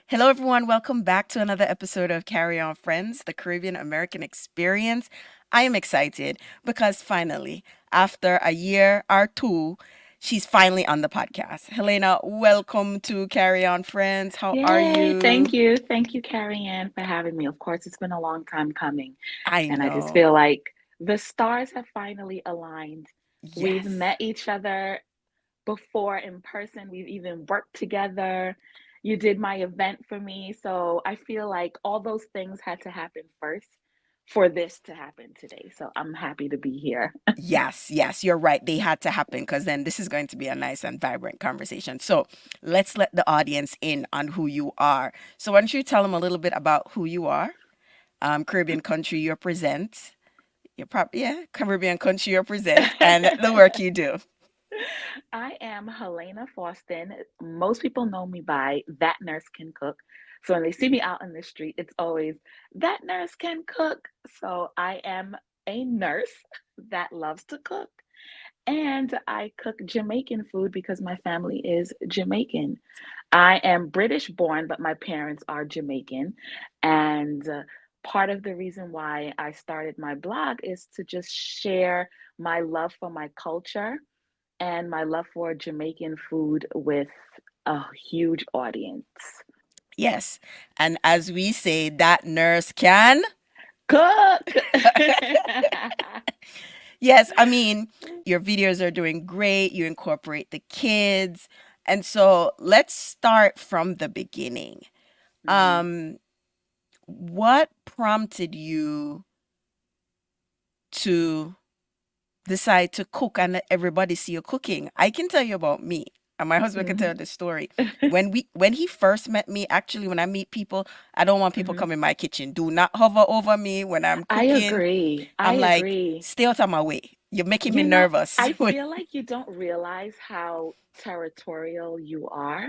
Hello, everyone. Welcome back to another episode of Carry On Friends, the Caribbean American Experience. I am excited because finally, after a year or two, she's finally on the podcast. Helena, welcome to Carry On Friends. How are Yay. you? Thank you. Thank you, Carrie Ann, for having me. Of course, it's been a long time coming. I And I just know. feel like the stars have finally aligned. We've Yes. met each other before in person, we've even worked together. You did my event for me. So I feel like all those things had to happen first for this to happen today. So I'm happy to be here. Yes, you're right. They had to happen because then this is going to be a nice and vibrant conversation. So let's let the audience in on who you are. So why don't you tell them a little bit about who you are, Caribbean country you represent, Caribbean country you represent, and the work you do. I am Helena Faustin. Most people know me by That Nurse Can Cook. So when they see me out in the street, it's always That Nurse Can Cook. So I am a nurse that loves to cook. And I cook Jamaican food because my family is Jamaican. I am British born, but my parents are Jamaican. And part of the reason why I started my blog is to just share my love for my culture and my love for Jamaican food with a huge audience. Yes. And as we say, that nurse can. Cook! Yes, I mean, your videos are doing great. You incorporate the kids. And so let's start from the beginning. Mhm. Um, what prompted you to decide to cook and let everybody see you cooking? I can tell you about me, and my husband can tell Mhm. you the story. When he first met me, actually, when I meet people, I don't want people Mhm. come in my kitchen. Do not hover over me when I'm I cooking. agree. I I'm like, agree. stay out of my way. You're making me You know, nervous. I feel like you don't realize how territorial you are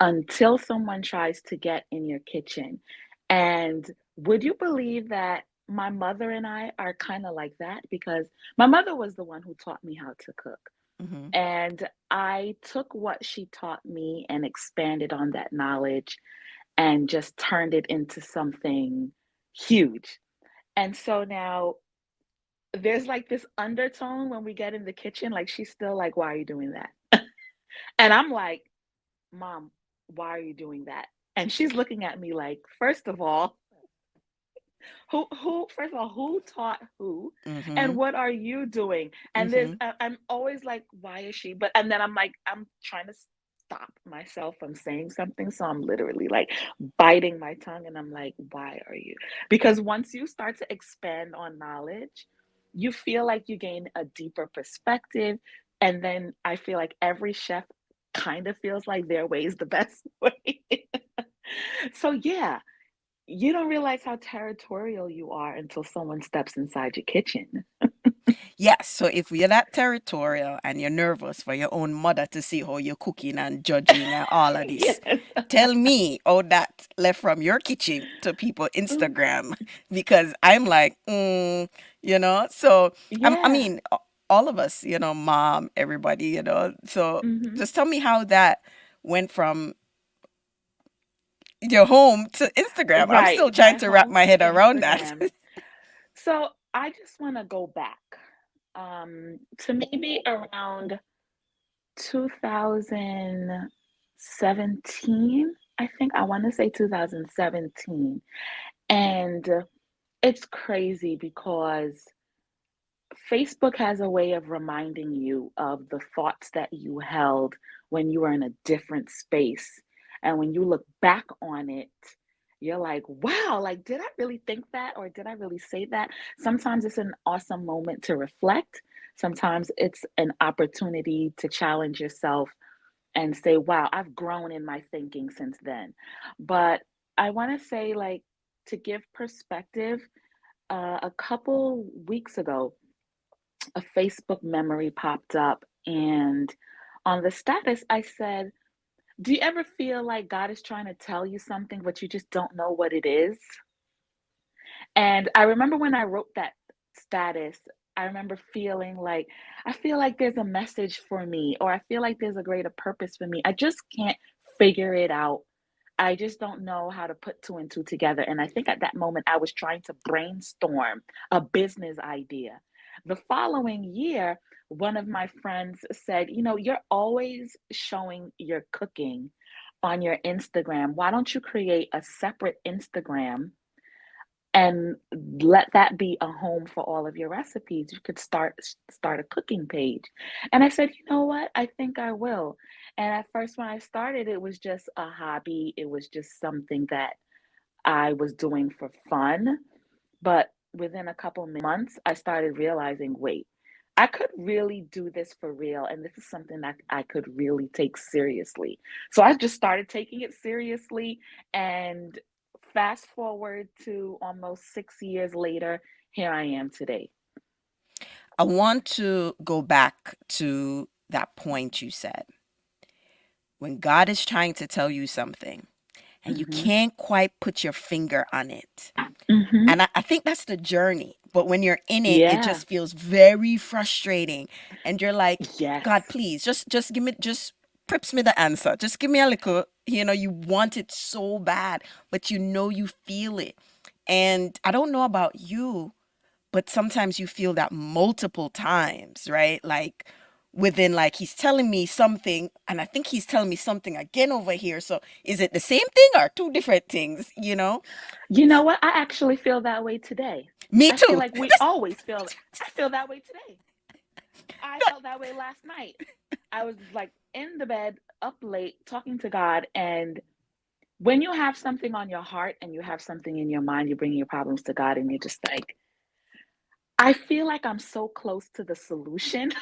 until someone tries to get in your kitchen. And would you believe that my mother and I are kind of like that? Because my mother was the one who taught me how to cook. Hmm. And I took what she taught me and expanded on that knowledge and just turned it into something huge. And so now there's like this undertone when we get in the kitchen, like she's still like, why are you doing that? And I'm like, Mom, why are you doing that? And she's looking at me like, first of all, first of all, who taught who, and Hmm. what are you doing? And Hmm. I'm always like, why is she? But and then I'm like, I'm trying to stop myself from saying something, so I'm literally like biting my tongue, and I'm like, why are you? Because once you start to expand on knowledge, you feel like you gain a deeper perspective, and then I feel like every chef kind of feels like their way is the best way. So yeah, you don't realize how territorial you are until someone steps inside your kitchen. Yes, so if you're that territorial and you're nervous for your own mother to see how you're cooking and judging and all of this, Yes. tell me how that left from your kitchen to people Instagram because I'm like, so I Yeah. mean, all of us, mom, everybody, so Hmm. just tell me how that went from your home to Instagram. I'm Right. still trying My to wrap home my to head around that. Instagram. So I just want to go back to maybe around 2017. I think I want to say 2017. And it's crazy because Facebook has a way of reminding you of the thoughts that you held when you were in a different space. And when you look back on it, you're like, wow, like, did I really think that? Or did I really say that? Sometimes it's an awesome moment to reflect. Sometimes it's an opportunity to challenge yourself and say, wow, I've grown in my thinking since then. But I want to say, like, to give perspective, a couple weeks ago, a Facebook memory popped up, and on the status, I said, do you ever feel like God is trying to tell you something, but you just don't know what it is? And I remember when I wrote that status, I remember feeling like, I feel like there's a message for me, or I feel like there's a greater purpose for me. I just can't figure it out. I just don't know how to put two and two together. And I think at that moment, I was trying to brainstorm a business idea. The following year, one of my friends said, "You know, you're always showing your cooking on your Instagram. Why don't you create a separate Instagram and let that be a home for all of your recipes? You could start a cooking page." And I said, "You know what? I think I will." And at first when I started, it was just a hobby. It was just something that I was doing for fun. But within a couple months, I started realizing, wait, I could really do this for real. And this is something that I could really take seriously. So I just started taking it seriously. And fast forward to almost 6 years later, here I am today. I want to go back to that point you said. When God is trying to tell you something and you Hmm. can't quite put your finger on it. Hmm. And I think that's the journey. But when you're in it, it Yeah. just feels very frustrating. And you're like, God, Yes. please, just give me, just prips me the answer. Just give me a little, you want it so bad, but you feel it. And I don't know about you, but sometimes you feel that multiple times, right? Like within, like, he's telling me something and I think he's telling me something again over here. So is it the same thing or two different things? You know what? I actually feel that way today. Me I feel too. like we always feel I feel that way today. I felt that way last night. I was like in the bed, up late, talking to God. And when you have something on your heart and you have something in your mind, you bring your problems to God and you're just like, I feel like I'm so close to the solution.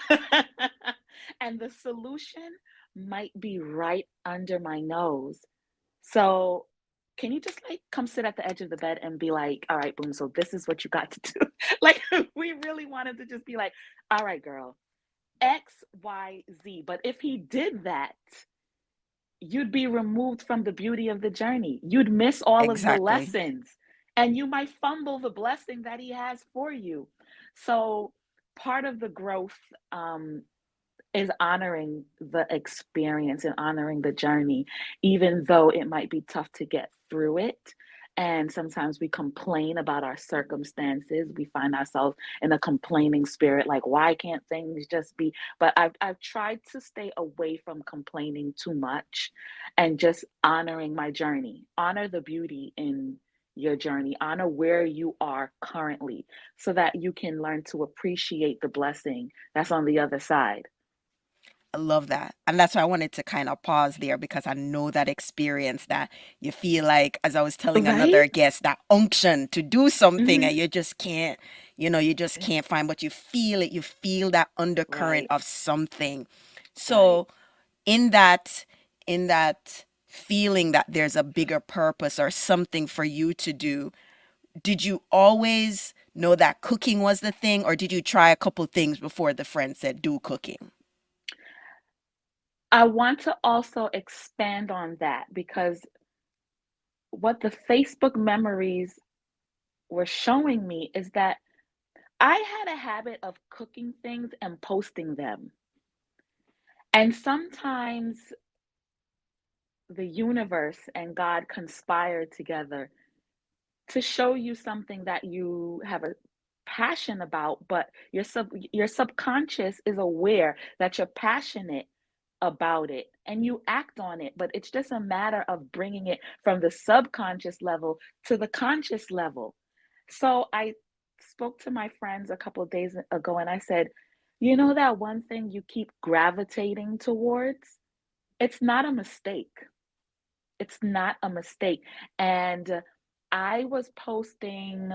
And the solution might be right under my nose. So, can you just like come sit at the edge of the bed and be like, all right, boom, so this is what you got to do? Like, we really wanted to just be like, all right, girl, X, Y, Z. But if he did that, you'd be removed from the beauty of the journey. You'd miss all of the Exactly. lessons and you might fumble the blessing that he has for you. So, part of the growth um, is honoring the experience and honoring the journey, even though it might be tough to get through it. And sometimes we complain about our circumstances. We find ourselves in a complaining spirit, like, why can't things just be? But I've tried to stay away from complaining too much and just honoring my journey. Honor the beauty in your journey, honor where you are currently so that you can learn to appreciate the blessing that's on the other side. I love that. And that's why I wanted to kind of pause there because I know that experience that you feel like, as I was telling Right? another guest, that unction to do something and Mhm. you just can't, you just can't find, but you feel it. You feel that undercurrent Right, of something. right. So in that feeling that there's a bigger purpose or something for you to do, did you always know that cooking was the thing, or did you try a couple things before the friend said do cooking? I want to also expand on that because what the Facebook memories were showing me is that I had a habit of cooking things and posting them. And sometimes the universe and God conspire together to show you something that you have a passion about, but your subconscious is aware that you're passionate about it and you act on it, but it's just a matter of bringing it from the subconscious level to the conscious level. So I spoke to my friends a couple of days ago and I said, you know, that one thing you keep gravitating towards, it's not a mistake. It's not a mistake. And I was posting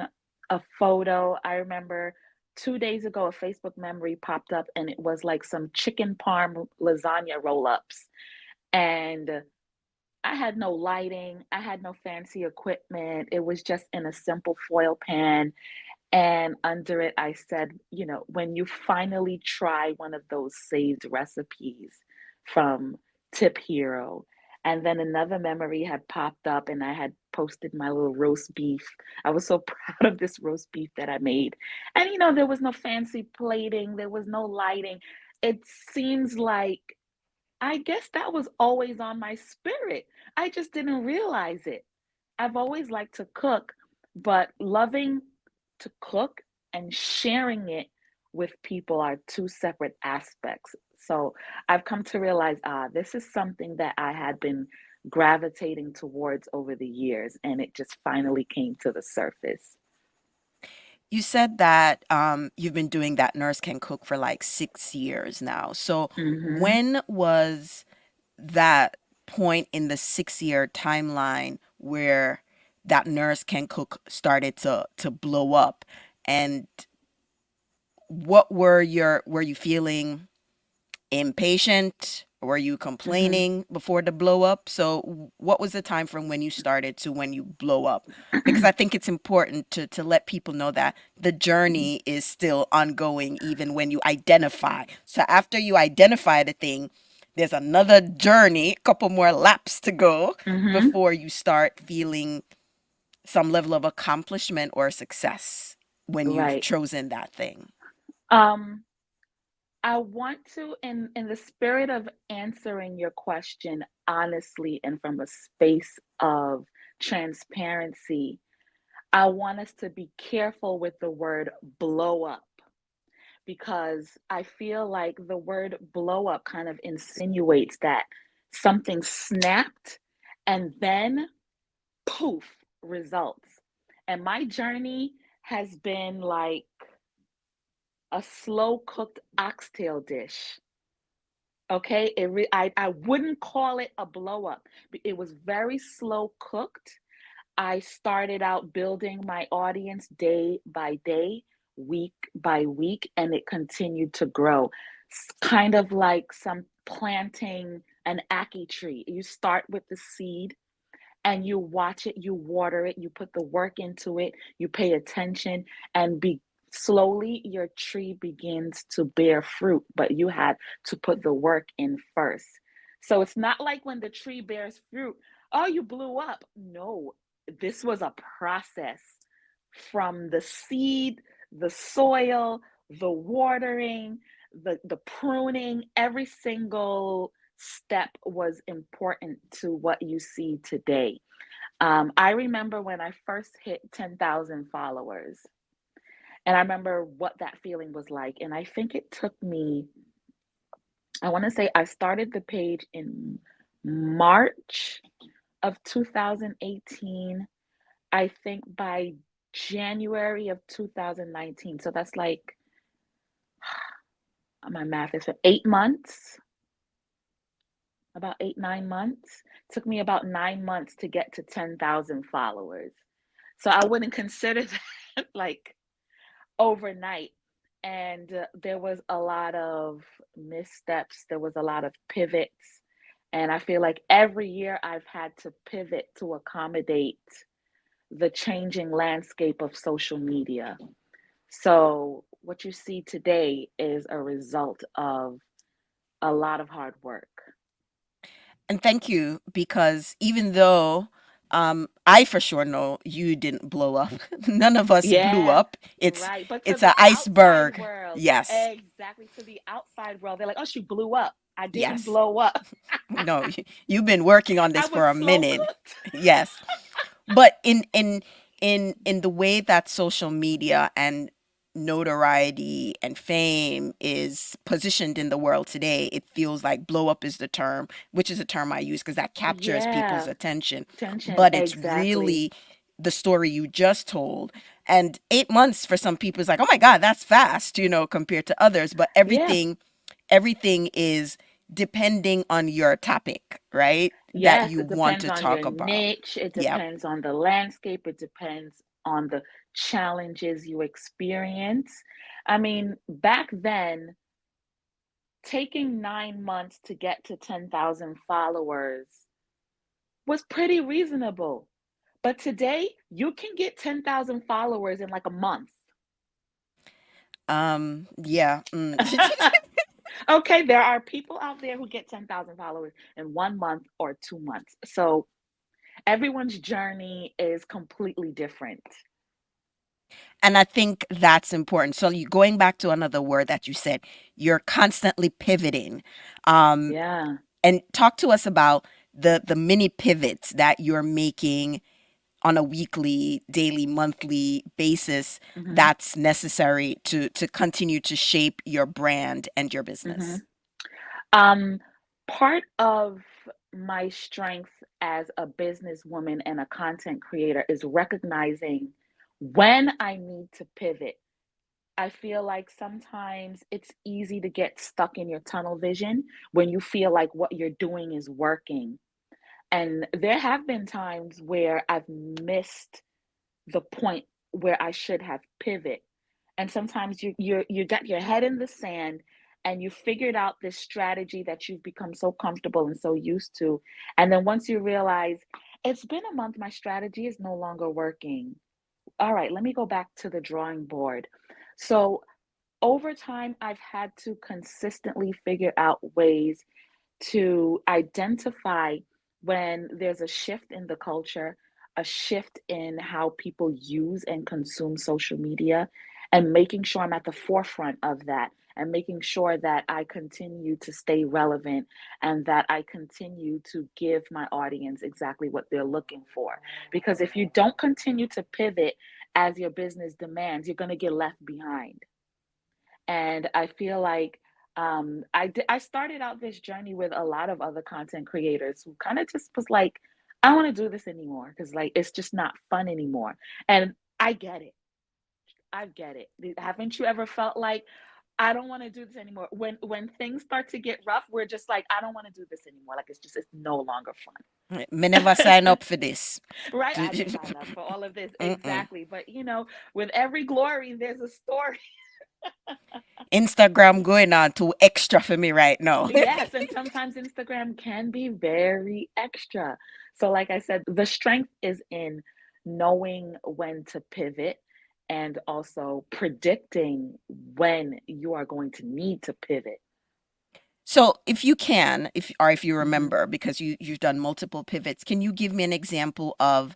a photo. I remember 2 days ago, a Facebook memory popped up and it was like some chicken parm lasagna roll ups. And I had no lighting, I had no fancy equipment. It was just in a simple foil pan. And under it, I said, you know, when you finally try one of those saved recipes from Tip Hero. And then another memory had popped up, and I had posted my little roast beef. I was so proud of this roast beef that I made. And, you know, there was no fancy plating, there was no lighting. It seems like I guess that was always on my spirit. I just didn't realize it. I've always liked to cook, but loving to cook and sharing it with people are two separate aspects. So I've come to realize, this is something that I had been gravitating towards over the years, and it just finally came to the surface. You said that you've been doing that Nurse Can Cook for like 6 years now. So Hmm. when was that point in the 6 year timeline where that Nurse Can Cook started to blow up? And what were you feeling impatient? Were you Hmm. complaining before the blow up? So what was the time from when you started to when you blow up? Because I think it's important to let people know that the journey is still ongoing even when you identify. So after you identify the thing, there's another journey, a couple more laps to go Hmm. before you start feeling some level of accomplishment or success when you've Right. chosen that thing. Um, I want to, in the spirit of answering your question honestly and from a space of transparency, I want us to be careful with the word blow up because I feel like the word blow up kind of insinuates that something snapped and then poof, results. And my journey has been like a slow cooked oxtail dish. Okay, I wouldn't call it a blow up. It was very slow cooked. I started out building my audience day by day, week by week, and it continued to grow. Kind of like some planting an ackee tree. You start with the seed and you watch it, you water it, you put the work into it, you pay attention, and be slowly your tree begins to bear fruit, but you had to put the work in first. So it's not like when the tree bears fruit, oh, you blew up. No, this was a process from the seed, the soil, the watering, the pruning, every single step was important to what you see today. I remember when I first hit 10,000 followers, and I remember what that feeling was like. And I think it took me, I want to say I started the page in March of 2018. I think by January of 2019. So that's like, my math is 8 months, about 8, 9 months. It took me about 9 months to get to 10,000 followers. So I wouldn't consider that like overnight. And there was a lot of missteps, there was a lot of pivots. And I feel like every year I've had to pivot to accommodate the changing landscape of social media. So, what you see today is a result of a lot of hard work. And thank you because even though I for sure know you didn't blow up, none of us blew Yeah, up. right. But to It's an the outside iceberg. world, Yes, exactly to the outside world, they're like, oh, she blew up. I didn't yes. blow up. No, you've been working on I this was for a slow minute. cooked. Yes. But in the way that social media and notoriety and fame is positioned in the world today, it feels like blow up is the term, which is a term I use because that captures people's Yeah, attention. tension, But it's exactly. really the story you just told. And 8 months for some people is like, oh my God, that's fast, compared to others. But Yeah, everything is depending on your topic, right? That yes, you it want depends to on your talk about. niche, it Yeah. depends on the landscape, it depends on the challenges you experience. I mean, back then, taking 9 months to get to 10,000 followers was pretty reasonable. But today, you can get 10,000 followers in like a month. Yeah. Okay, there are people out there who get 10,000 followers in 1 month or 2 months. So everyone's journey is completely different. And I think that's important. So you going back to another word that you said, you're constantly pivoting. Um, Yeah. And talk to us about the mini pivots that you're making on a weekly, daily, monthly basis Mm-hmm. that's necessary to continue to shape your brand and your Mm-hmm. business. Um, Part of my strength as a businesswoman and a content creator is recognizing when I need to pivot. I feel like sometimes it's easy to get stuck in your tunnel vision when you feel like what you're doing is working. And there have been times where I've missed the point where I should have pivot. And sometimes you got your head in the sand and you figured out this strategy that you've become so comfortable and so used to. And then once you realize it's been a month, my strategy is no longer working. All right, let me go back to the drawing board. So over time, I've had to consistently figure out ways to identify when there's a shift in the culture, a shift in how people use and consume social media, and making sure I'm at the forefront of that, and making sure that I continue to stay relevant and that I continue to give my audience exactly what they're looking for. Because if you don't continue to pivot as your business demands, you're going to get left behind. And I feel like I started out this journey with a lot of other content creators who kind of just was like, I don't want to do this anymore because like it's just not fun anymore. And I get it. I get it. Haven't you ever felt like I don't want to do this anymore? When things start to get rough, we're just like, I don't want to do this anymore. Like it's no longer Me never sign fun. up for this. Right? I didn't sign up for all of this. Mm-mm. Exactly. But with every glory, there's a story. Instagram going on too extra for me right now. Yes, and sometimes Instagram can be very extra. So, like I said, the strength is in knowing when to pivot and also predicting when you are going to need to pivot. So, if you can, if you Hmm. remember, because you've done multiple pivots, can you give me an example of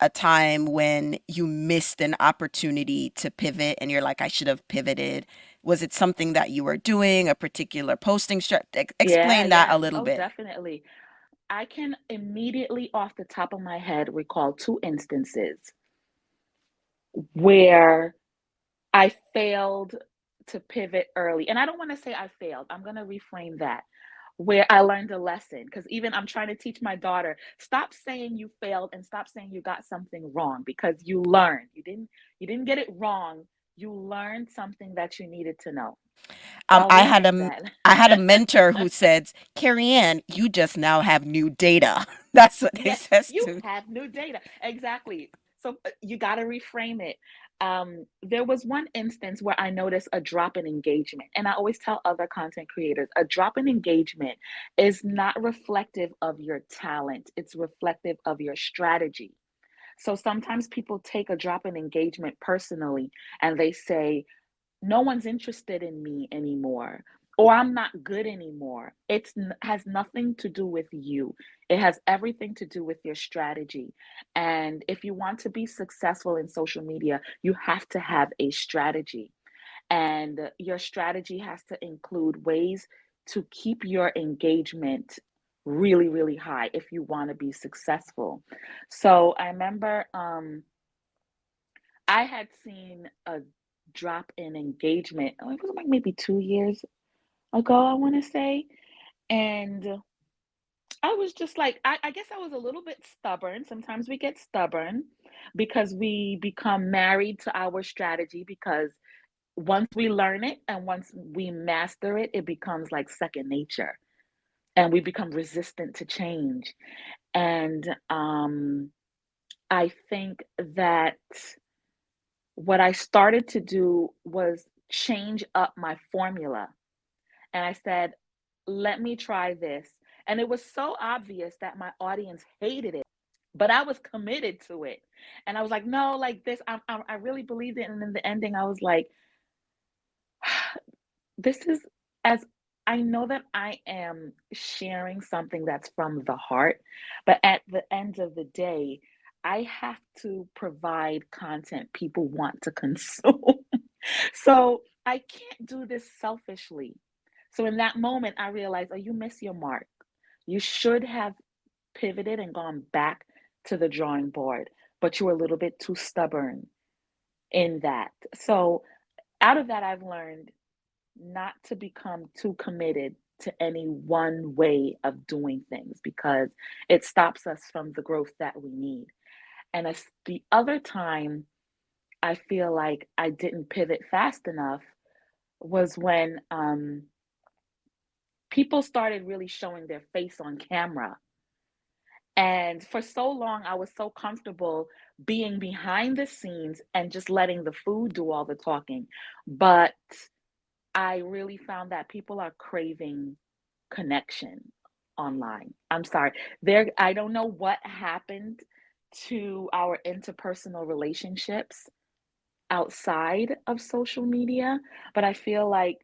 a time when you missed an opportunity to pivot and you're like, I should have pivoted? Was it something that you were doing, a particular posting strategy? Yeah, Explain that yeah. a little Oh, bit. definitely. I can immediately off the top of my head recall two instances where I failed to pivot early. And I don't want to say I failed. I'm going to reframe that. Where I learned a lesson because even I'm trying to teach my daughter, stop saying you failed and stop saying you got something wrong because you learned. You didn't get it wrong. You learned something that you needed to know. So I'll I had reframe that. I had a mentor who said, Carrie Ann, you just now have new data. That's what he Yeah, says you to me. have new data. Exactly. So you got to reframe it. There was one instance where I noticed a drop in engagement. And I always tell other content creators a drop in engagement is not reflective of your talent, it's reflective of your strategy. So sometimes people take a drop in engagement personally and they say, no one's interested in me anymore or I'm not good anymore. It has nothing to do with you. It has everything to do with your strategy. And if you want to be successful in social media, you have to have a strategy. And your strategy has to include ways to keep your engagement really, really high if you want to be successful. So I remember I had seen a drop in engagement. Oh, it was like maybe 2 years ago, I want to say. And I was just like, I guess I was a little bit stubborn. Sometimes we get stubborn because we become married to our strategy because once we learn it and once we master it, it becomes like second nature and we become resistant to change. And I think that what I started to do was change up my formula. And I said, let me try this. And it was so obvious that my audience hated it, but I was committed to it. And I was like, no, like this, I really believed it. And in the ending, I was like, this is as I know that I am sharing something that's from the heart, but at the end of the day, I have to provide content people want to consume. So I can't do this selfishly. So in that moment, I realized, oh, you miss your mark. You should have pivoted and gone back to the drawing board, but you were a little bit too stubborn in that. So, out of that, I've learned not to become too committed to any one way of doing things because it stops us from the growth that we need. And as the other time I feel like I didn't pivot fast enough was when people started really showing their face on camera. And for so long, I was so comfortable being behind the scenes and just letting the food do all the talking. But I really found that people are craving connection online. I'm sorry. I don't know what happened to our interpersonal relationships outside of social media, but I feel like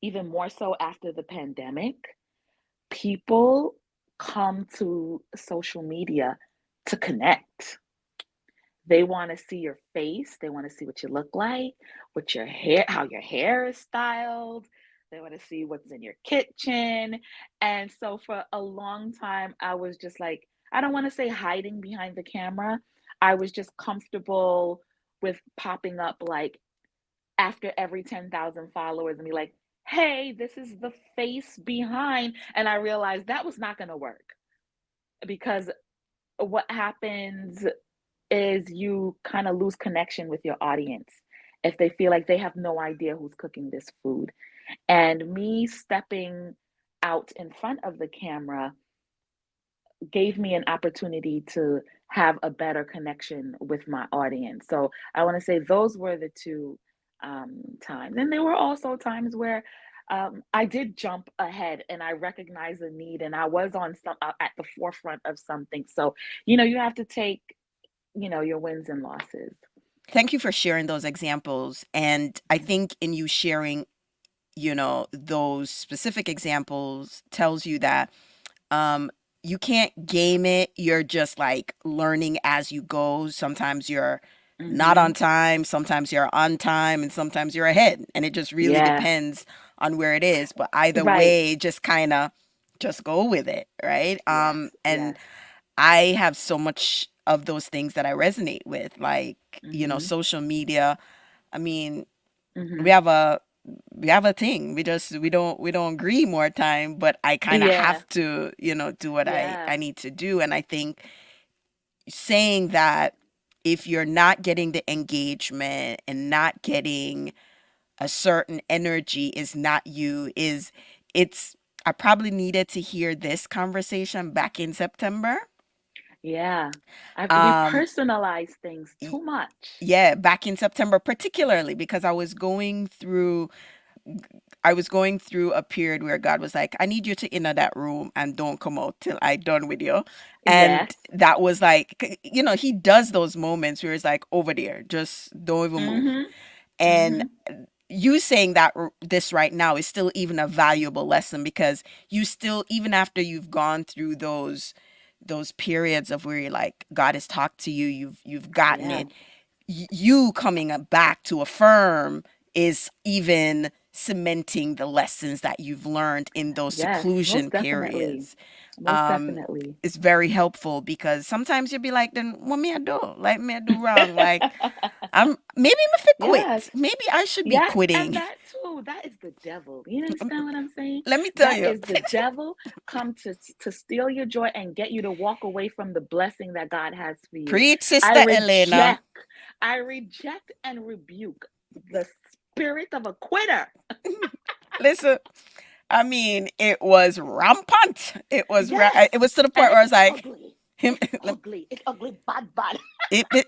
even more so after the pandemic, people come to social media to connect. They want to see your face. They want to see what you look like, what your hair, how your hair is styled. They want to see what's in your kitchen. And so for a long time, I was just like, I don't want to say hiding behind the camera. I was just comfortable with popping up like after every 10,000 followers and be like, hey, this is the face behind. And I realized that was not going to work because what happens is you kind of lose connection with your audience if they feel like they have no idea who's cooking this food. And me stepping out in front of the camera gave me an opportunity to have a better connection with my audience. So I want to say those were the two times. And there were also times where I did jump ahead and I recognized the need and I was on some at the forefront of something. So, you have to take, your wins and losses. Thank you for sharing those examples. And I think in you sharing, those specific examples tells you that um you can't game it. You're just like learning as you go. Sometimes you're not Mm-hmm. on time, sometimes you're on time, and sometimes you're ahead. And it just really Yeah. depends on where it is. But either Right. way, just kind of just go with it, right? Yes. And Yes. I have so much of those things that I resonate with, like, Mm-hmm. social media. I mean, we Mm-hmm. have a we have a thing. We don't agree more time, but I kind of Yeah. have to, do what I Yeah. need to do. And I think saying that if you're not getting the engagement and not getting a certain energy is not you, is it's I probably needed to hear this conversation back in September. Yeah. We Um personalize things y- too much. yeah, back in September particularly because I was going through a period where God was like, I need you to enter that room and don't come out till I done with you. And Yes. that was like, he does those moments where it's like, over there, just don't even move. Mm-hmm. And Mm-hmm. you saying that this right now is still even a valuable lesson because you still, even after you've gone through those periods of where you're like, God has talked to you, you've gotten Yeah. it, you coming back to affirm is even cementing the lessons that you've learned in those Yes. seclusion Most definitely. periods. Most um definitely. it's very helpful because sometimes you'll be like, then what me I do, like me I do wrong, like I'm maybe I'm fit Yes. quit, maybe I should be Yes, and quitting. that too, that is the devil. You understand what I'm saying? Let me tell That you. is the devil come to steal your joy and get you to walk away from the blessing that God has for you. Preach, I sister Helena. reject, I reject and rebuke the spirit of a quitter. Listen, I mean, it was rampant. Yes, It was to the and point where I was it's like, ugly. him. It's ugly. It's ugly, bad, bad.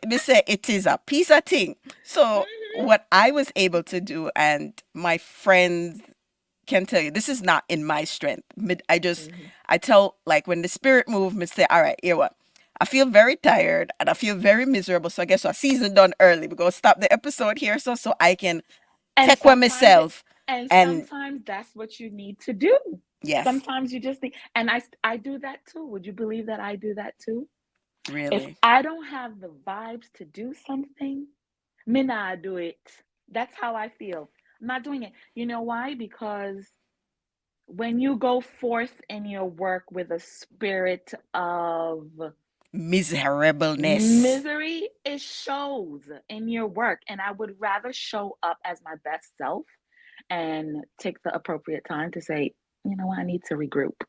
Me say it is a piece of thing. So Hmm. what I was able to do, and my friends can tell you, this is not in my strength. Hmm. I tell, like, when the spirit moves, me say, all right, here what. I feel very tired and I feel very miserable. So I guess our season done early. We're gonna stop the episode here so I can And take with sometimes myself and sometimes that's what you need to do. yes, Sometimes you just need, and I do that too. Would you believe that I do that too? If really. I don't have the vibes to do something, me nah do it. That's how I feel. I'm not doing it. You know why? Because When you go forth in your work with a spirit of Miserableness. misery, it shows in your work. And I would rather show up as my best self and take the appropriate time to say, you know what, I need to regroup.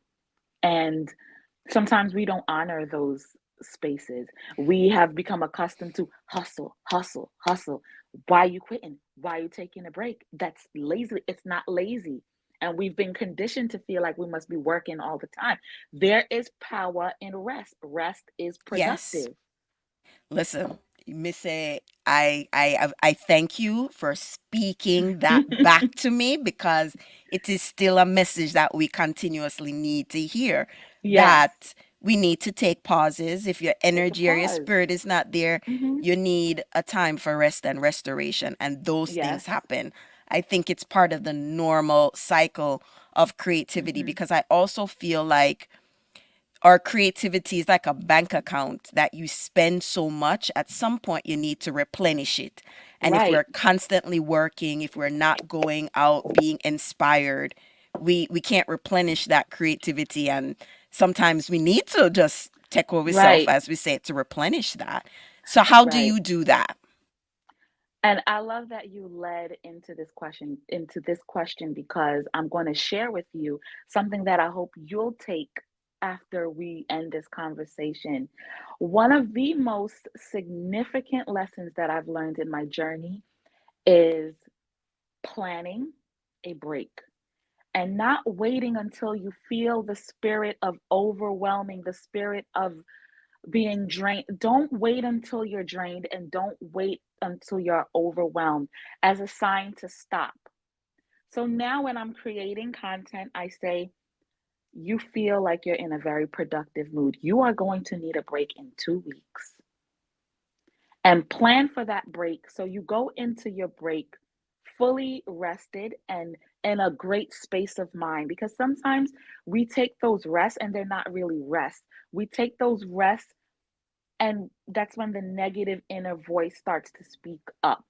And sometimes we don't honor those spaces. We have become accustomed to hustle, hustle, hustle. Why are you quitting? Why are you taking a break? That's lazy. It's not lazy. And we've been conditioned to feel like we must be working all the time. There is power in rest. Rest is Yes. productive. Listen, Miss A, I thank you for speaking that back to me because it is still a message that we continuously need to hear, Yes, that we need to take pauses. If your take a energy or your pause. spirit is not there, Hmm. you need a time for rest and restoration, and those things Yes. happen. I think it's part of the normal cycle of creativity Hmm. because I also feel like our creativity is like a bank account that you spend so much, at some point you need to replenish it. And if we're Right, constantly working, if we're not going out being inspired, we can't replenish that creativity, and sometimes we need to just take over self, right, as we say, to replenish that. So how do right. you do that? And I love that you led into this question because I'm going to share with you something that I hope you'll take after we end this conversation. One of the most significant lessons that I've learned in my journey is planning a break and not waiting until you feel the spirit of overwhelming, the spirit of being drained. Don't wait until you're drained and don't wait until you're overwhelmed as a sign to stop. So now when I'm creating content, I say, you feel like you're in a very productive mood. You are going to need a break in 2 weeks and plan for that break. So you go into your break fully rested and in a great space of mind, because sometimes we take those rests and they're not really rest. We take those rests, and that's when the negative inner voice starts to speak up.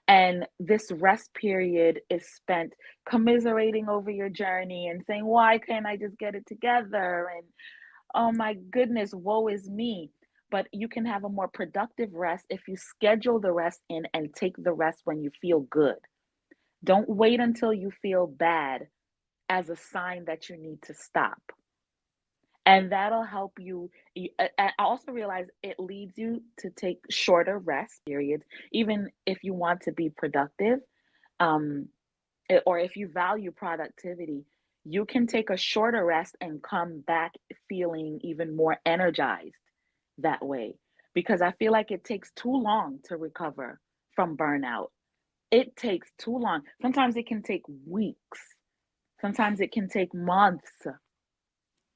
And this rest period is spent commiserating over your journey and saying, why can't I just get it together? And oh my goodness, woe is me. But you can have a more productive rest if you schedule the rest in and take the rest when you feel good. Don't wait until you feel bad as a sign that you need to stop, and that'll help you. I also realize it leads you to take shorter rest periods, even if you want to be productive, um, or if you value productivity. You can take a shorter rest and come back feeling even more energized that way, because I feel like it takes too long to recover from burnout. It takes too long. Sometimes it can take weeks, sometimes it can take months.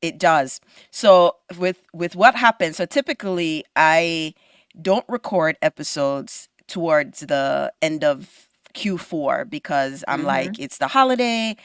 It does. So with what happens, so typically I don't record episodes towards the end of Q4 because I'm Hmm. like, it's the holiday,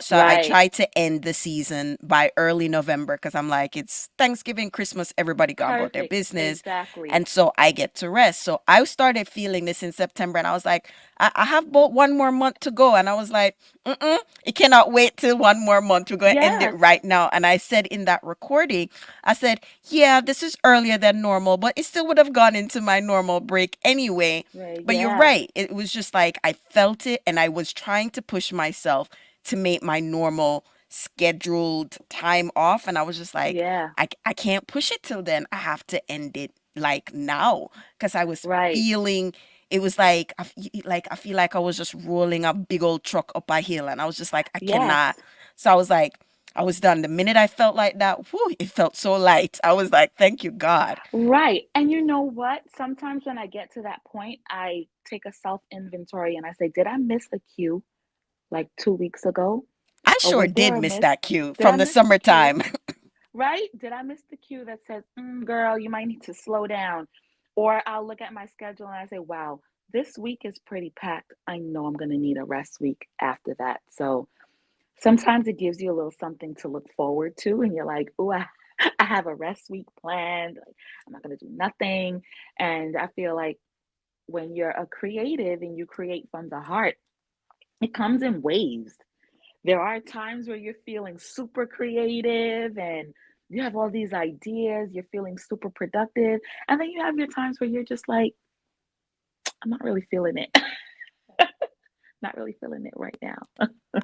so I Right. try to end the season by early November because I'm like, it's Thanksgiving, Christmas, everybody gone about their Perfect. business. Exactly. And so I get to rest. So I started feeling this in September, and I was like, I have about 1 more month to go. And I was like, mm-mm, it cannot wait till 1 more month. We're going to end it Yes. right now. And I said in that recording, I said, yeah, this is earlier than normal, but it still would have gone into my normal break anyway. Right. But you're Yeah. right. It was just like I felt it, and I was trying to push myself to make my normal scheduled time off. And I was just like, Yeah. I can't push it till then. I have to end it like now because I was Right. feeling it was like I feel like I was just rolling a big old truck up a hill, and I was just like, I cannot. Yes. So I was like, I was done. The minute I felt like that, whew, it felt so light. I was like, thank you, God. Right. And you know what? Sometimes when I get to that point, I take a self inventory and I say, did I miss a cue like 2 weeks ago? I Or sure was there did a miss miss? that cue Did from I the miss the cue? summertime. Right? Did I miss the cue that says, girl, you might need to slow down? Or I'll look at my schedule and I say, wow, this week is pretty packed. I know I'm going to need a rest week after that. So sometimes it gives you a little something to look forward to, and you're like, oh, I have a rest week planned. Like, I'm not going to do nothing. And I feel like when you're a creative and you create from the heart, it comes in waves. There are times where you're feeling super creative and you have all these ideas, you're feeling super productive. And then you have your times where you're just like, I'm not really feeling it. Not really feeling it right now.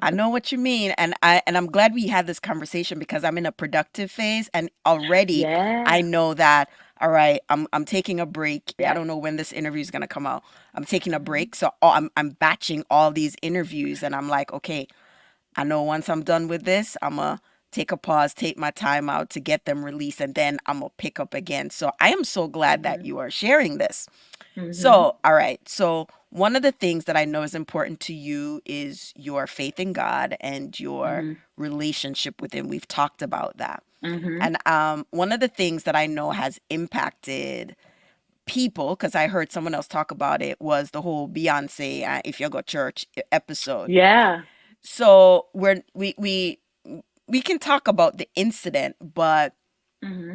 I know what you mean, and I'm glad we had this conversation because I'm in a productive phase, and already I Yeah. know that. All right, I'm taking a break. I Yes. don't know when this interview is gonna come out. I'm taking a Hmm. break, so I'm batching all these interviews, and I'm like, okay, I know once I'm done with this, I'm gonna take a pause, take my time out to get them released, and then I'm gonna pick up again. So I am so glad that Hmm. you are sharing this. Hmm. So, all right. So, one of the things that I know is important to you is your faith in God and your Hmm. relationship with Him. We've talked about that. Hmm. And one of the things that I know has impacted people, because I heard someone else talk about it, was the whole Beyonce "If You Go Church" episode. Yeah. So we can talk about the incident, but Hmm.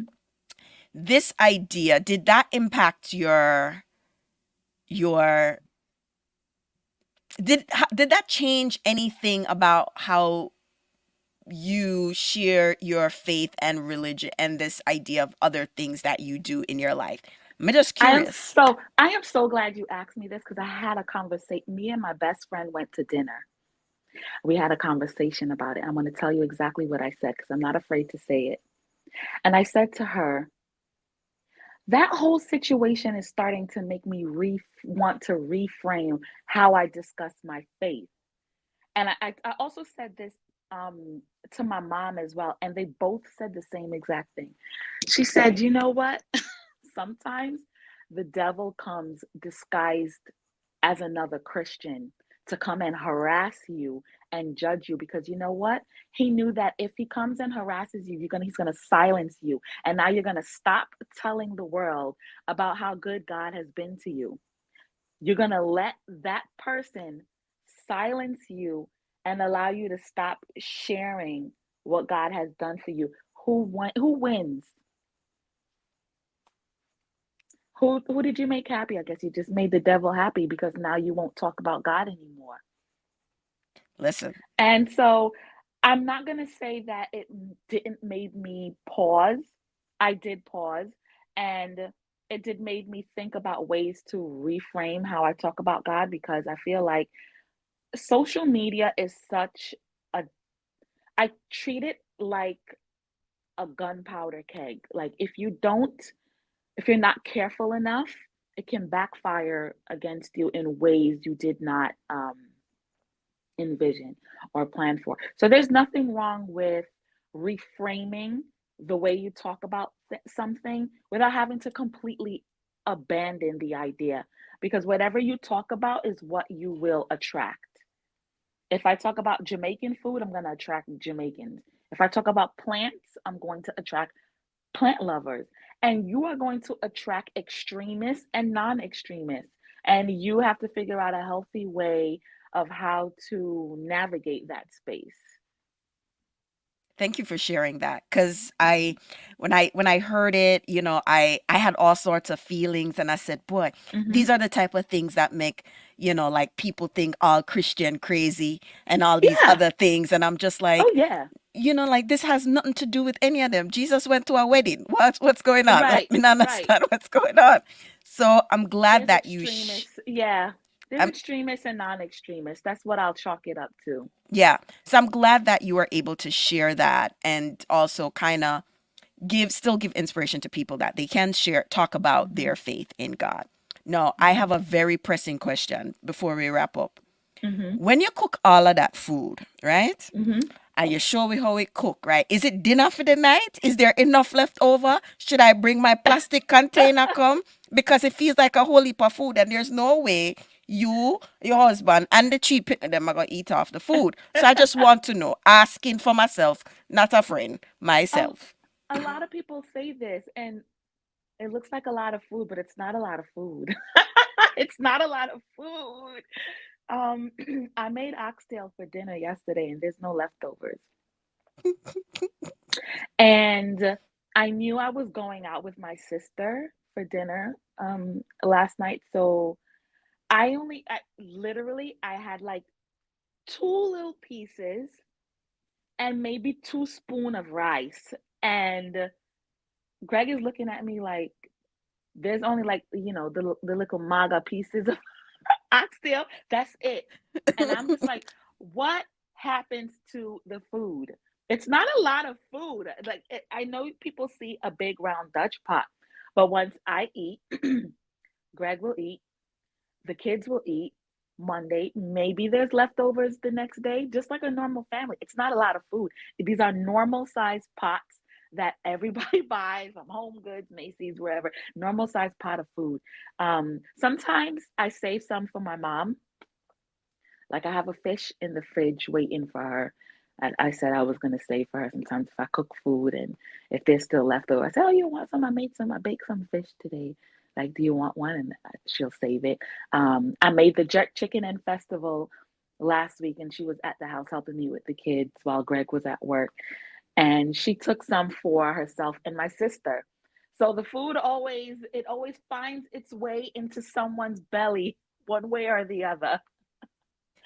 this idea, did that impact your did that change anything about how you share your faith and religion and this idea of other things that you do in your life? I'm just curious. I am so glad you asked me this because I had a conversation. Me and my best friend went to dinner. We had a conversation about it. I'm going to tell you exactly what I said because I'm not afraid to say it. And I said to her, that whole situation is starting to make me want to reframe how I discuss my faith. And I also said this to my mom as well, and they both said the same exact thing. She said, you know what? Sometimes the devil comes disguised as another Christian to come and harass you and judge you because you know what? He knew that if he comes and harasses you, he's gonna silence you. And now you're gonna stop telling the world about how good God has been to you. You're gonna let that person silence you and allow you to stop sharing what God has done for you. Who wins? Who did you make happy? I guess you just made the devil happy because now you won't talk about God anymore. Listen, And so I'm not going to say that it didn't made me pause. I did pause and it did made me think about ways to reframe how I talk about God because I feel like social media is such a I treat it like a gunpowder keg. Like if you're not careful enough, it can backfire against you in ways you did not envision or plan for. So there's nothing wrong with reframing the way you talk about something without having to completely abandon the idea because whatever you talk about is what you will attract. If I talk about Jamaican food, I'm going to attract Jamaicans. If I talk about plants, I'm going to attract plant lovers. And you are going to attract extremists and non extremists. And you have to figure out a healthy way of how to navigate that space. thank you for sharing that cuz Hmm. when I heard it, I had all sorts of feelings and I said, "Boy, Hmm. these are the type of things that make, like people think all Christian crazy and all these Yeah. other things." And I'm just Oh, like, yeah. like this has nothing to do with any of them. Jesus went to a wedding. What's going on? Let Right. me not Right. understand what's going on. So I'm glad There's that extremists. Yeah. There's I'm extremists and non extremists. That's what I'll chalk it up to. yeah. So I'm glad that you are able to share that and also kind of give inspiration to people that they can share talk about Hmm. their faith in God. No, I have Hmm. a very pressing question before we wrap up. Hmm. When you cook all of that food, right? Hmm. And you show me how it cook, right? Is it dinner for the night? Is there enough left over? Should I bring my plastic container come? Because it feels like a whole heap of food and there's no way you, your husband, and the three people them are gonna eat off the food. So I just want to know, asking for myself, not a friend, a, myself. a lot of people say this, and it looks like a lot of food, but it's not a lot of food. It's not a lot of food. Um, I made oxtail for dinner yesterday, and there's no leftovers. And I knew I was going out with my sister for dinner last night, so I literally I had like two little pieces. and maybe 2 spoon of rice. And Greg is looking at me like there's only like, the little maga pieces of oxtail. That's it. And I'm just like, what happens to the food? It's not a lot of food. Like I know people see a big round Dutch pot, but once I eat, Greg will eat, the kids will eat Monday. Maybe there's leftovers the next day, just like a normal family. It's not a lot of food. These are normal size pots that everybody buys from Home Goods, Macy's, wherever. Normal size pot of food. Sometimes I save some for my mom. Like I have a fish in the fridge waiting for her. And I said I was gonna save for her sometimes if I cook food and if there's still leftover. I said, "Oh, you want some? I made some. I baked some fish today. Like, do you want one?" And she'll save it. I made the jerk chicken and festival last week, and she was at the house helping me with the kids while Greg was at work. And she took some for herself and my sister. So the food always finds its way into someone's belly, one way or the other.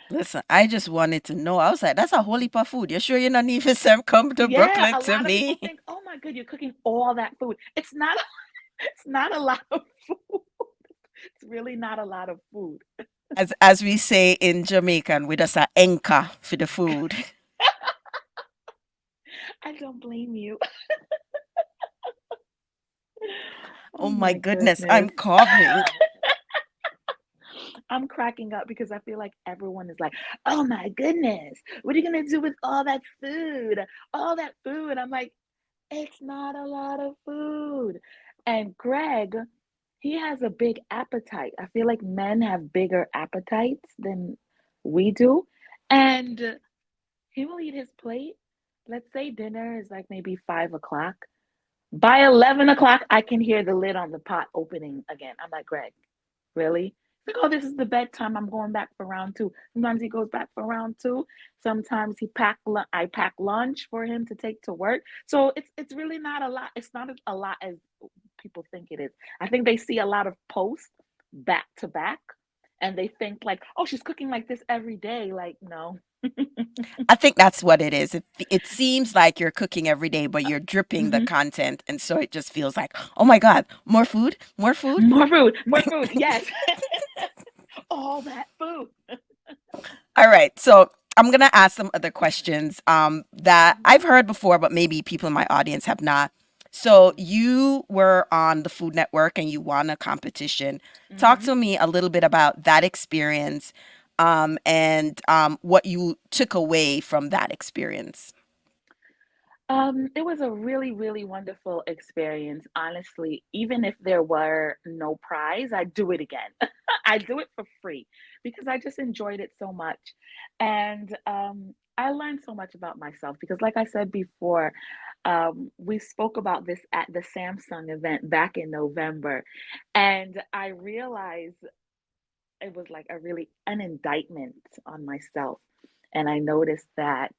Listen, I just wanted to know. I was like, that's a whole heap of food. You sure you're not even some come to Yeah, Brooklyn a to lot of people me? think, "Oh my god, you're cooking all that food." It's not it's not a lot of food. It's really not a lot of food. As we say in Jamaican, we just a enka for the food. I don't blame you. Oh Oh my my goodness, I'm goodness. coughing. I'm cracking up because I feel like everyone is like, "Oh my goodness, what are you gonna do with all that food? All that food." I'm like, it's not a lot of food. And Greg, he has a big appetite. I feel like men have bigger appetites than we do. And he will eat his plate. Let's say dinner is like maybe 5 o'clock. By 11 o'clock, I can hear the lid on the pot opening again. I'm like, Greg, really? He's like, oh, this is the bedtime. I'm going back for round two. Sometimes he goes back for round two. Sometimes I pack lunch for him to take to work. So it's really not a lot. It's not a lot as people think it is. I think they see a lot of posts back to back, and they think like, oh, she's cooking like this every day. Like, no. I think that's what it is. It seems like you're cooking every day, but you're dripping the Mhm. content. And so it just feels like, oh my God, more food, more food. More food, more food. Yes. All that food. All right. So I'm going to ask some other questions that Mhm. I've heard before, but maybe people in my audience have not. So you were on the Food Network and you won a competition. Talk Mhm. to me a little bit about that experience and what you took away from that experience. It was a really, really wonderful experience. Honestly, even if there were no prize, I'd do it again. I do it for free because I just enjoyed it so much. And I learned so much about myself because, like I said before, we spoke about this at the Samsung event back in November. And I realized it was like a really an indictment on myself. And I noticed that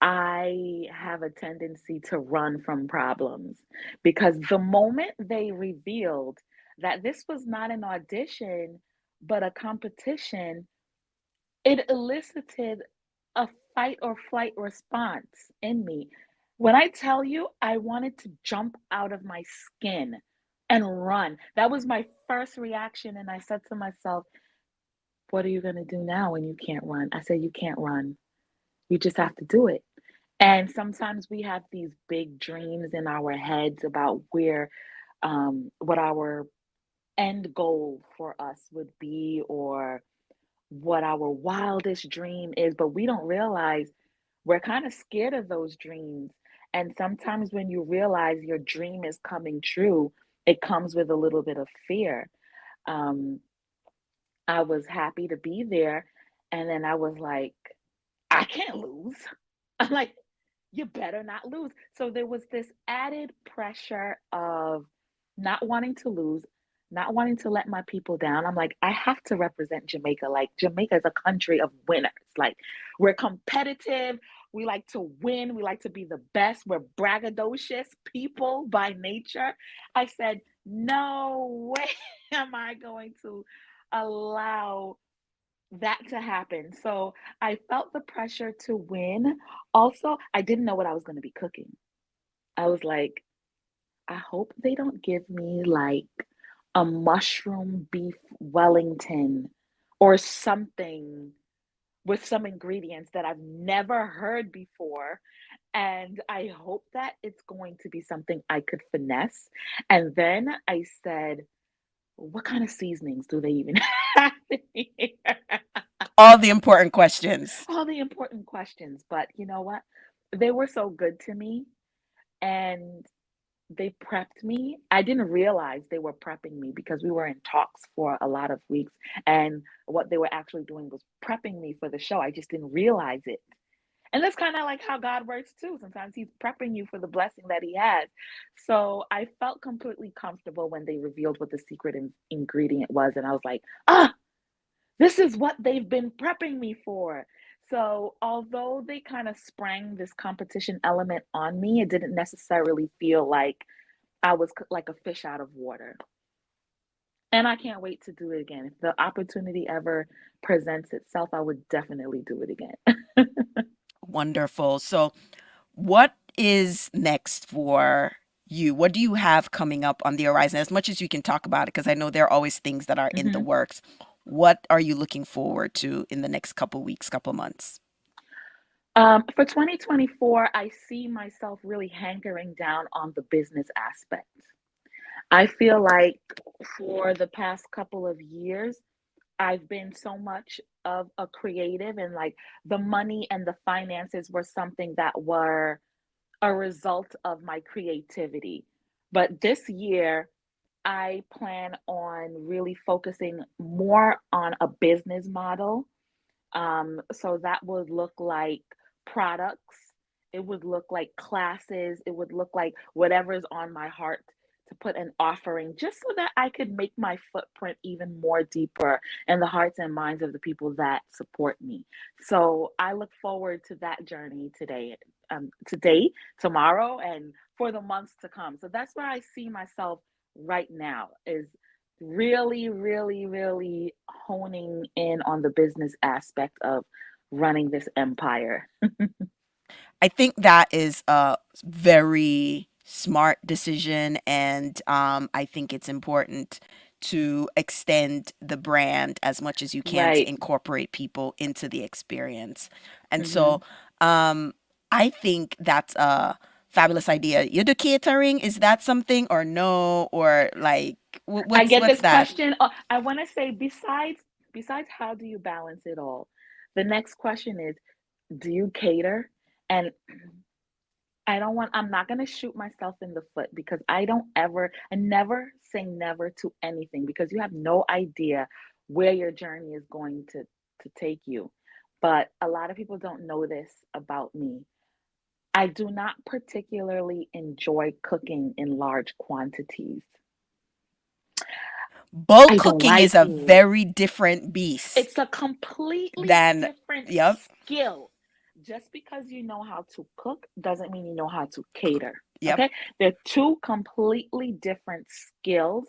I have a tendency to run from problems because the moment they revealed that this was not an audition, but a competition, it elicited a fight or flight response in me. When I tell you, I wanted to jump out of my skin and run. That was my first reaction. And I said to myself, what are you going to do now when you can't run? I said, you can't run. You just have to do it. And sometimes we have these big dreams in our heads about what our end goal for us would be, or what our wildest dream is, but we don't realize we're kind of scared of those dreams. And sometimes when you realize your dream is coming true, it comes with a little bit of fear. Um, I was happy to be there. And then I was like, I can't lose. I'm like, you better not lose. So there was this added pressure of not wanting to lose, not wanting to let my people down. I'm like, I have to represent Jamaica. Like, Jamaica is a country of winners. Like, we're competitive. We like to win. We like to be the best. We're braggadocious people by nature. I said, no way am I going to allow that to happen. So I felt the pressure to win. Also, I didn't know what I was going to be cooking. I was like, I hope they don't give me like a mushroom beef Wellington or something with some ingredients that I've never heard before. And I hope that it's going to be something I could finesse. And then I said, what kind of seasonings do they even have here? All the important questions. All the important questions. But you know what? They were so good to me and they prepped me. I didn't realize they were prepping me because we were in talks for a lot of weeks. And what they were actually doing was prepping me for the show. I just didn't realize it. And that's kind of like how God works too. Sometimes He's prepping you for the blessing that He has. So I felt completely comfortable when they revealed what the secret ingredient was. And I was like, ah, this is what they've been prepping me for. So, although they kind of sprang this competition element on me, it didn't necessarily feel like I was like a fish out of water. And I can't wait to do it again. If the opportunity ever presents itself, I would definitely do it again. Wonderful. So, what is next for you? What do you have coming up on the horizon? As much as you can talk about it, because I know there are always things that are in the hmm works. What are you looking forward to in the next couple weeks, couple months? For 2024, I see myself really hankering down on the business aspect. I feel like for the past couple of years, I've been so much of a creative, and like the money and the finances were something that were a result of my creativity. But this year, I plan on really focusing more on a business model. So that would look like products, it would look like classes, it would look like whatever is on my heart to put an offering, just so that I could make my footprint even more deeper in the hearts and minds of the people that support me. So I look forward to that journey today, tomorrow, and for the months to come. So that's where I see myself right now is really, really, really honing in on the business aspect of running this empire. I think that is a very smart decision, and I think it's important to extend the brand as much as you can to Right. incorporate people into the experience. And hmm so, um, I think that's a fabulous idea. You do catering? Is that something or no? Or like, I what's get what's this that? question. Oh, I want to say besides how do you balance it all? The next question is, do you cater? And I'm not going to shoot myself in the foot because I never say never to anything because you have no idea where your journey is going to take you. But a lot of people don't know this about me. I do not particularly enjoy cooking in large quantities. Bulk I don't cooking is like a it. very different beast It's a completely than, different yep, skill. Just because you know how to cook doesn't mean you know how to cater. yep. Okay? They're two completely different skills.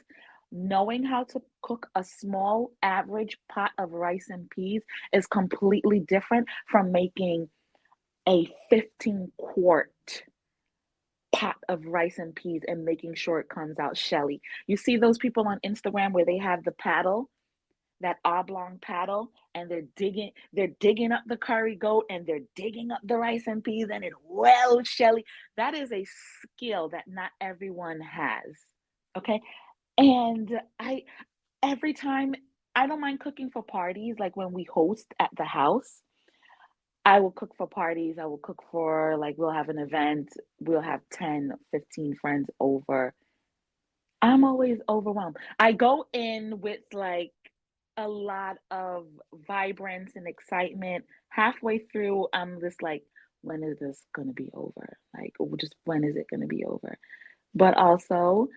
Knowing how to cook a small average pot of rice and peas is completely different from making a 15-quart pot of rice and peas and making sure it comes out shelly. You see those people on Instagram where they have the paddle, that oblong paddle, and they're digging up the curry goat and they're digging up the rice and peas and it well shelly. That is a skill that not everyone has. Okay? And I every time I don't mind cooking for parties, like when we host at the house. I will cook for parties. I will cook for like we'll have an event, we'll have 10, 15 friends over. I'm always overwhelmed. I go in with like a lot of vibrance and excitement. Halfway through, I'm just like, when is this gonna be over? Like, just when is it gonna be over? But also,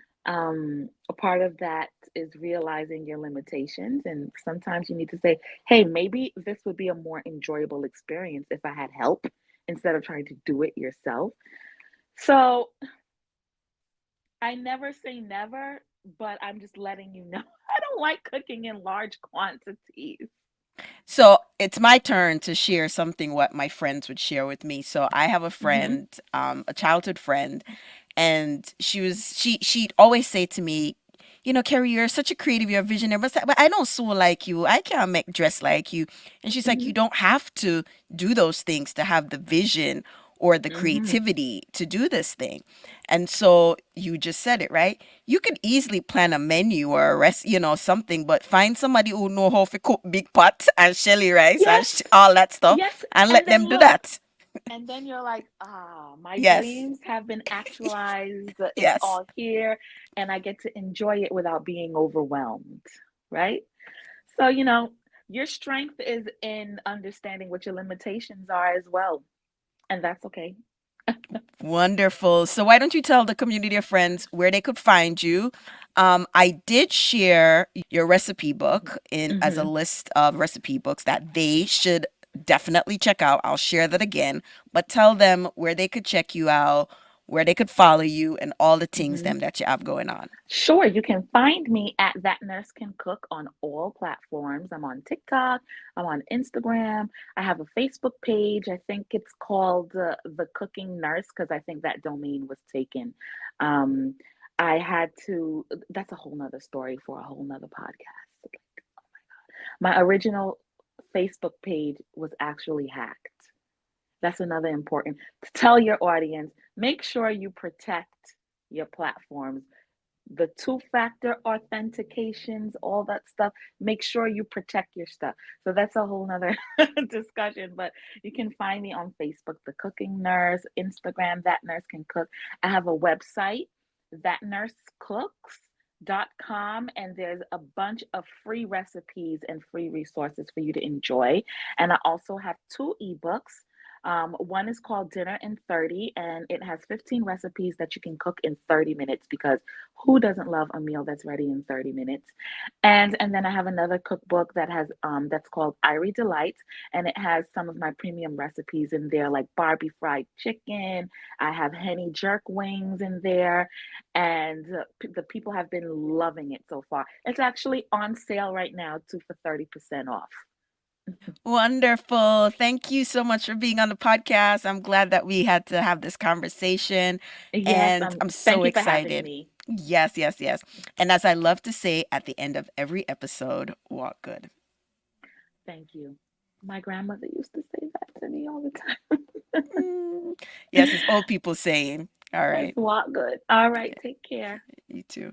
a part of that is realizing your limitations. And sometimes you need to say, hey, maybe this would be a more enjoyable experience if I had help instead of trying to do it yourself. So I never say never, but I'm just letting you know I don't like cooking in large quantities. So it's my turn to share something what my friends would share with me. So I have a Mm-hmm. friend, a childhood friend, and she'd always say to me, you know, Carrie, you're such a creative, you're a visionary, but I don't sew like you. I can't make dress like you. And she's like, Mm-hmm. you don't have to do those things to have the vision or the Mm-hmm. creativity to do this thing. And so you just said it, right? You could easily plan a menu or a rest, you know, something, but find somebody who know how to cook big pot and shelly rice and Yes. all that stuff Yes. and And let then them do look, that. and then you're like, ah, my Yes. dreams have been actualized. It's Yes. all here, and I get to enjoy it without being overwhelmed, right? So, your strength is in understanding what your limitations are as well, and that's okay. Wonderful. So why don't you tell the community of friends where they could find you? I did share your recipe book in as a Mm-hmm. list of recipe books that they should definitely check out. I'll share that again, but tell them where they could check you out, where they could follow you, and all the things Mm-hmm. them that you have going on. Sure, you can find me at That Nurse Can Cook on all platforms. I'm on TikTok, I'm on Instagram. I have a Facebook page. I think it's called The Cooking Nurse because I think that domain was taken. Um, I had to, that's a whole nother story for a whole nother podcast. My original Facebook page was actually hacked. That's another important to tell your audience. Make sure you protect your platforms, the two-factor authentications, all that stuff. Make sure you protect your stuff. So that's a whole nother discussion. But you can find me on Facebook, The Cooking Nurse, Instagram, That Nurse Can Cook. I have a website, thatnursecooks.com, and there's a bunch of free recipes and free resources for you to enjoy. And I also have two ebooks. One is called Dinner in 30, and it has 15 recipes that you can cook in 30 minutes because who doesn't love a meal that's ready in 30 minutes? And then I have another cookbook that has that's called Irie Delights, and it has some of my premium recipes in there, like Barbie fried chicken. I have Henny jerk wings in there, and the people have been loving it so far. It's actually on sale right now, two for 30% off. Wonderful. Thank you so much for being on the podcast. I'm glad that we had to have this conversation Yes, and I'm thank so you for having excited. me. Yes, yes, yes. And as I love to say at the end of every episode, walk good. Thank you. My grandmother used to say that to me all the time. Mm. Yes, it's old people saying. All It's right. walk good. All right, take care. You too.